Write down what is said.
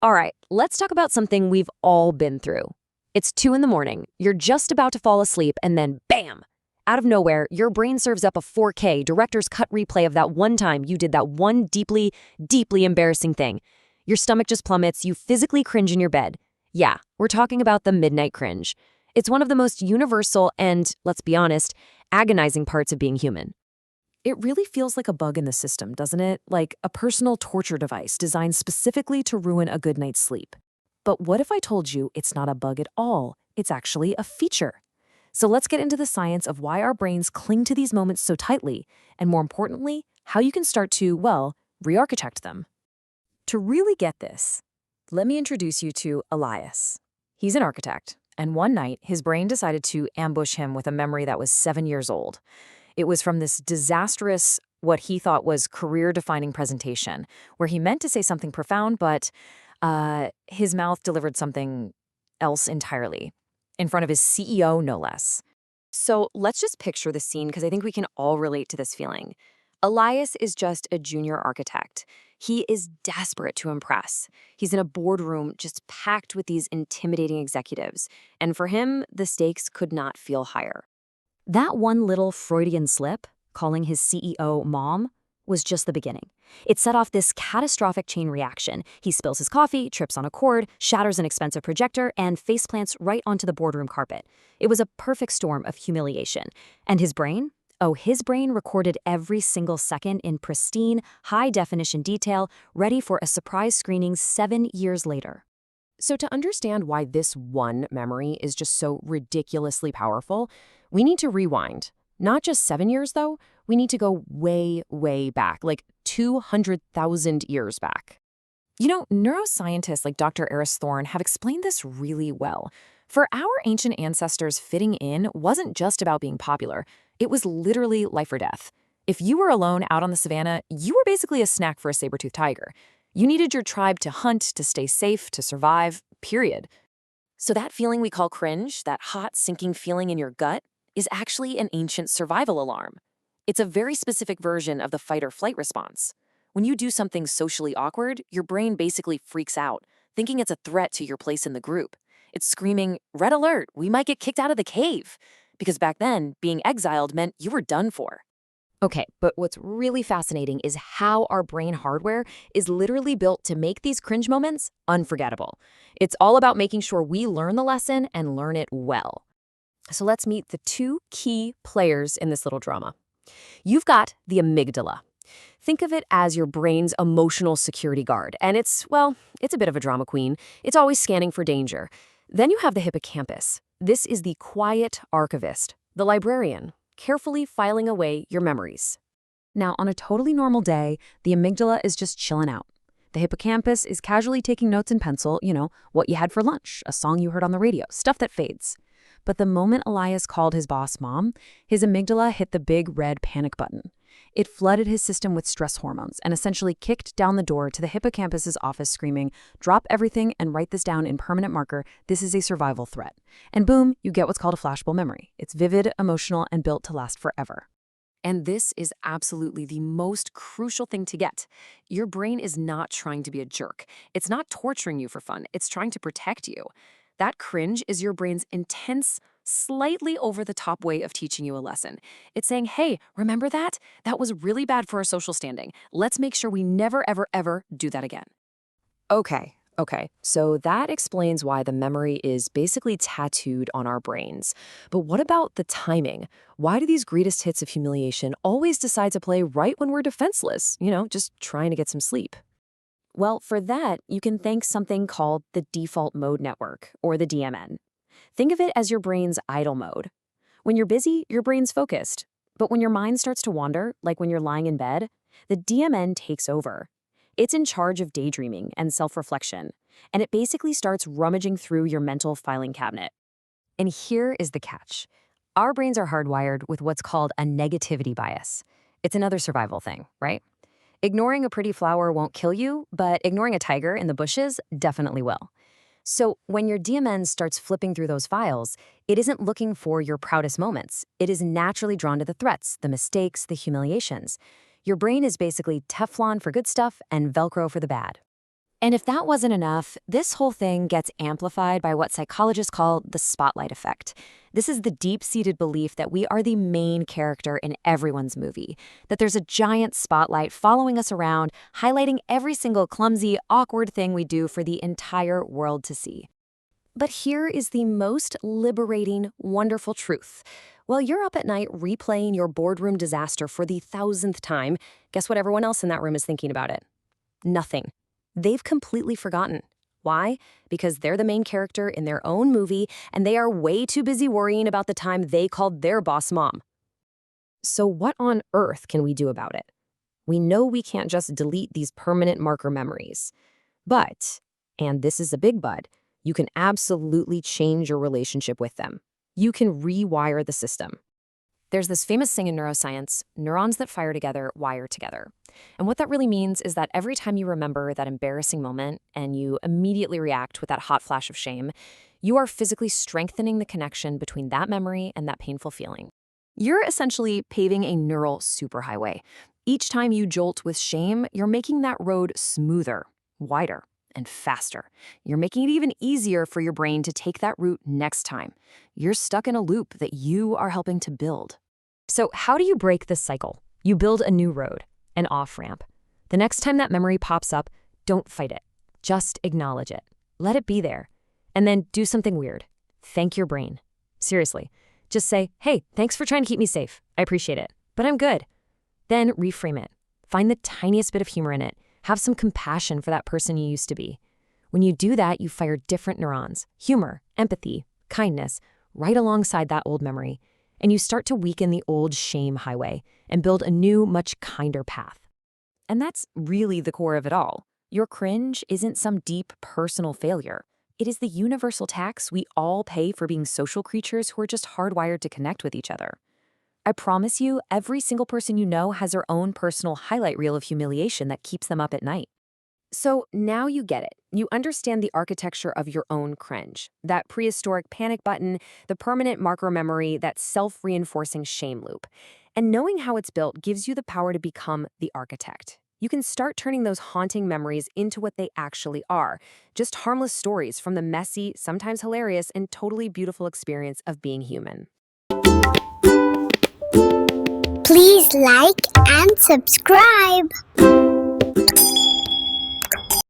All right, let's talk about something we've all been through. It's 2 in the morning, you're just about to fall asleep, and then bam! Out of nowhere, your brain serves up a 4K director's cut replay of that one time you did that one deeply, deeply embarrassing thing. Your stomach just plummets, you physically cringe in your bed. Yeah, we're talking about the midnight cringe. It's one of the most universal and, let's be honest, agonizing parts of being human. It really feels like a bug in the system, doesn't it? Like a personal torture device designed specifically to ruin a good night's sleep. But what if I told you it's not a bug at all? It's actually a feature. So let's get into the science of why our brains cling to these moments so tightly, and more importantly, how you can start to, well, re-architect them. To really get this, let me introduce you to Elias. He's an architect, and one night his brain decided to ambush him with a memory that was 7 years old. It was from this disastrous, what he thought was career-defining presentation, where he meant to say something profound, but his mouth delivered something else entirely, in front of his CEO, no less. So let's just picture the scene because I think we can all relate to this feeling. Elias is just a junior architect. He is desperate to impress. He's in a boardroom just packed with these intimidating executives, and for him, the stakes could not feel higher. That one little Freudian slip, calling his CEO mom, was just the beginning. It set off this catastrophic chain reaction. He spills his coffee, trips on a cord, shatters an expensive projector, and faceplants right onto the boardroom carpet. It was a perfect storm of humiliation. And his brain? Oh, his brain recorded every single second in pristine, high-definition detail, ready for a surprise screening 7 years later. So to understand why this one memory is just so ridiculously powerful, we need to rewind. Not just 7 years, though. We need to go way, way back, like 200,000 years back. You know, neuroscientists like Dr. Eris Thorne have explained this really well. For our ancient ancestors, fitting in wasn't just about being popular. It was literally life or death. If you were alone out on the savannah, you were basically a snack for a saber-toothed tiger. You needed your tribe to hunt, to stay safe, to survive, period. So that feeling we call cringe, that hot, sinking feeling in your gut, is actually an ancient survival alarm. It's a very specific version of the fight or flight response. When you do something socially awkward, your brain basically freaks out, thinking it's a threat to your place in the group. It's screaming, "Red alert, we might get kicked out of the cave." Because back then, being exiled meant you were done for. Okay, but what's really fascinating is how our brain hardware is literally built to make these cringe moments unforgettable. It's all about making sure we learn the lesson and learn it well. So let's meet the 2 key players in this little drama. You've got the amygdala. Think of it as your brain's emotional security guard, and it's a bit of a drama queen. It's always scanning for danger. Then you have the hippocampus. This is the quiet archivist, the librarian, carefully filing away your memories. Now, on a totally normal day, the amygdala is just chilling out. The hippocampus is casually taking notes in pencil, what you had for lunch, a song you heard on the radio, stuff that fades. But the moment Elias called his boss mom, his amygdala hit the big red panic button. It flooded his system with stress hormones and essentially kicked down the door to the hippocampus's office screaming, "Drop everything and write this down in permanent marker. This is a survival threat." And boom, you get what's called a flashbulb memory. It's vivid, emotional, and built to last forever. And this is absolutely the most crucial thing to get. Your brain is not trying to be a jerk. It's not torturing you for fun. It's trying to protect you. That cringe is your brain's intense, slightly over-the-top way of teaching you a lesson. It's saying, hey, remember that? That was really bad for our social standing. Let's make sure we never, ever, ever do that again. Okay. So that explains why the memory is basically tattooed on our brains. But what about the timing? Why do these greatest hits of humiliation always decide to play right when we're defenseless, just trying to get some sleep? Well, for that, you can thank something called the default mode network, or the DMN. Think of it as your brain's idle mode. When you're busy, your brain's focused. But when your mind starts to wander, like when you're lying in bed, the DMN takes over. It's in charge of daydreaming and self-reflection, and it basically starts rummaging through your mental filing cabinet. And here is the catch. Our brains are hardwired with what's called a negativity bias. It's another survival thing, right? Ignoring a pretty flower won't kill you, but ignoring a tiger in the bushes definitely will. So when your DMN starts flipping through those files, it isn't looking for your proudest moments. It is naturally drawn to the threats, the mistakes, the humiliations. Your brain is basically Teflon for good stuff and Velcro for the bad. And if that wasn't enough, this whole thing gets amplified by what psychologists call the spotlight effect. This is the deep-seated belief that we are the main character in everyone's movie, that there's a giant spotlight following us around, highlighting every single clumsy, awkward thing we do for the entire world to see. But here is the most liberating, wonderful truth. While you're up at night replaying your boardroom disaster for the 1,000th time, guess what everyone else in that room is thinking about it? Nothing. They've completely forgotten. Why? Because they're the main character in their own movie, and they are way too busy worrying about the time they called their boss mom. So what on earth can we do about it? We know we can't just delete these permanent marker memories. But, and this is a big but, you can absolutely change your relationship with them. You can rewire the system. There's this famous saying in neuroscience, neurons that fire together wire together. And what that really means is that every time you remember that embarrassing moment and you immediately react with that hot flash of shame, you are physically strengthening the connection between that memory and that painful feeling. You're essentially paving a neural superhighway. Each time you jolt with shame, you're making that road smoother, wider, and faster. You're making it even easier for your brain to take that route next time. You're stuck in a loop that you are helping to build. So how do you break this cycle? You build a new road, an off-ramp. The next time that memory pops up, don't fight it. Just acknowledge it. Let it be there. And then do something weird. Thank your brain. Seriously. Just say, hey, thanks for trying to keep me safe. I appreciate it, but I'm good. Then reframe it. Find the tiniest bit of humor in it. Have some compassion for that person you used to be. When you do that, you fire different neurons, humor, empathy, kindness, right alongside that old memory. And you start to weaken the old shame highway and build a new, much kinder path. And that's really the core of it all. Your cringe isn't some deep personal failure. It is the universal tax we all pay for being social creatures who are just hardwired to connect with each other. I promise you, every single person you know has their own personal highlight reel of humiliation that keeps them up at night. So now you get it. You understand the architecture of your own cringe, that prehistoric panic button, the permanent marker memory, that self-reinforcing shame loop. And knowing how it's built gives you the power to become the architect. You can start turning those haunting memories into what they actually are, just harmless stories from the messy, sometimes hilarious, and totally beautiful experience of being human. Please like and subscribe.